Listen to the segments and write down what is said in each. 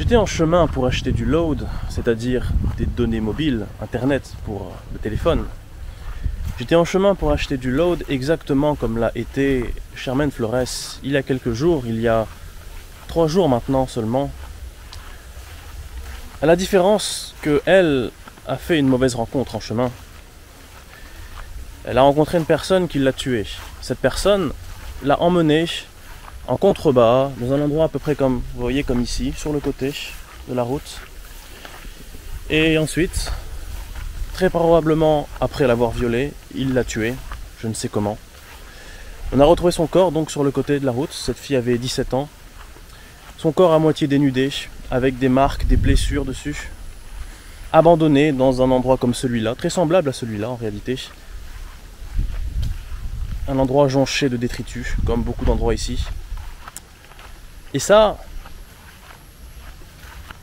J'étais en chemin pour acheter du load, c'est-à-dire des données mobiles, internet pour le téléphone. J'étais en chemin pour acheter du load exactement comme l'a été Shermaine Flores il y a quelques jours, il y a 3 jours maintenant seulement. À la différence que elle a fait une mauvaise rencontre en chemin. Elle a rencontré une personne qui l'a tuée. Cette personne l'a emmenée en contrebas, dans un endroit à peu près comme, vous voyez, comme ici, sur le côté de la route. Et ensuite, très probablement après l'avoir violée, il l'a tuée, je ne sais comment. On a retrouvé son corps donc sur le côté de la route. Cette fille avait 17 ans. Son corps à moitié dénudé, avec des marques, des blessures dessus. Abandonné dans un endroit comme celui-là, très semblable à celui-là en réalité. Un endroit jonché de détritus, comme beaucoup d'endroits ici. Et ça,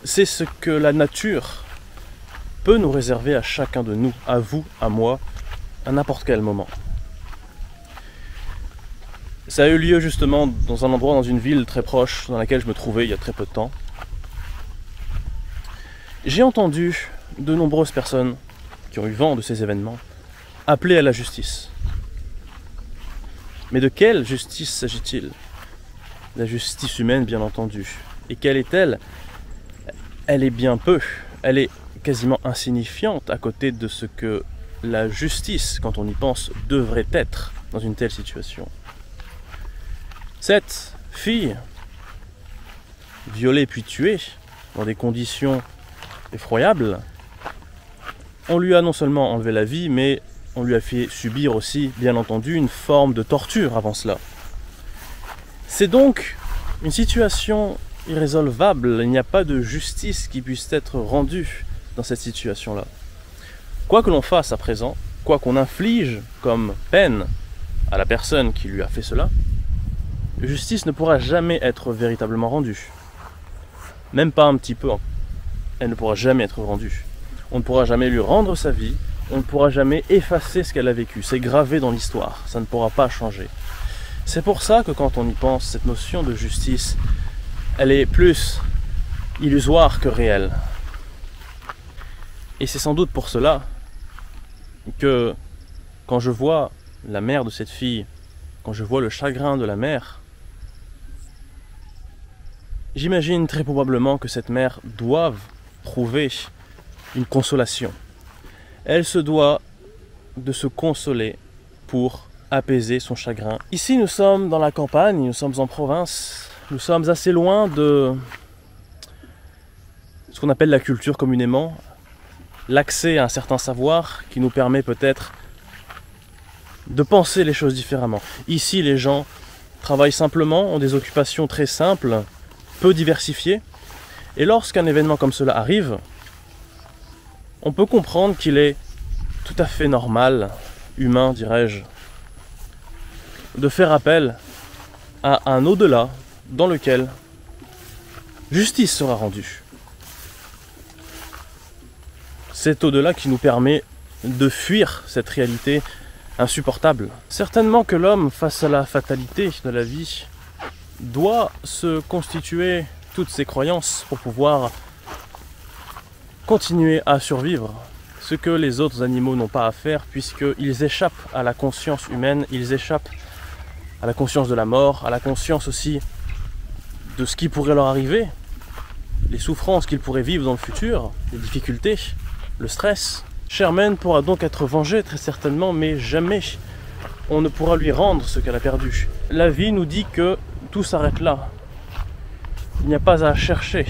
c'est ce que la nature peut nous réserver à chacun de nous, à vous, à moi, à n'importe quel moment. Ça a eu lieu justement dans un endroit, dans une ville très proche, dans laquelle je me trouvais il y a très peu de temps. J'ai entendu de nombreuses personnes qui ont eu vent de ces événements appeler à la justice. Mais de quelle justice s'agit-il? La justice humaine, bien entendu. Et quelle est-elle? Elle est bien peu. Elle est quasiment insignifiante à côté de ce que la justice, quand on y pense, devrait être dans une telle situation. Cette fille, violée puis tuée, dans des conditions effroyables, on lui a non seulement enlevé la vie, mais on lui a fait subir aussi, bien entendu, une forme de torture avant cela. C'est donc une situation irrésolvable, il n'y a pas de justice qui puisse être rendue dans cette situation-là. Quoi que l'on fasse à présent, quoi qu'on inflige comme peine à la personne qui lui a fait cela, justice ne pourra jamais être véritablement rendue. Même pas un petit peu, elle ne pourra jamais être rendue. On ne pourra jamais lui rendre sa vie, on ne pourra jamais effacer ce qu'elle a vécu, c'est gravé dans l'histoire, ça ne pourra pas changer. C'est pour ça que quand on y pense, cette notion de justice, elle est plus illusoire que réelle. Et c'est sans doute pour cela que quand je vois la mère de cette fille, quand je vois le chagrin de la mère, j'imagine très probablement que cette mère doive trouver une consolation. Elle se doit de se consoler pour apaiser son chagrin. Ici, nous sommes dans la campagne, nous sommes en province, nous sommes assez loin de ce qu'on appelle la culture communément, l'accès à un certain savoir qui nous permet peut-être de penser les choses différemment. Ici, les gens travaillent simplement, ont des occupations très simples, peu diversifiées, et lorsqu'un événement comme cela arrive, on peut comprendre qu'il est tout à fait normal, humain dirais-je, de faire appel à un au-delà dans lequel justice sera rendue. C'est au-delà qui nous permet de fuir cette réalité insupportable. Certainement que l'homme, face à la fatalité de la vie, doit se constituer toutes ses croyances pour pouvoir continuer à survivre, ce que les autres animaux n'ont pas à faire puisqu'ils échappent à la conscience humaine, ils échappent à la conscience de la mort, à la conscience aussi de ce qui pourrait leur arriver, les souffrances qu'ils pourraient vivre dans le futur, les difficultés, le stress. Shermaine pourra donc être vengée très certainement, mais jamais on ne pourra lui rendre ce qu'elle a perdu. La vie nous dit que tout s'arrête là. Il n'y a pas à chercher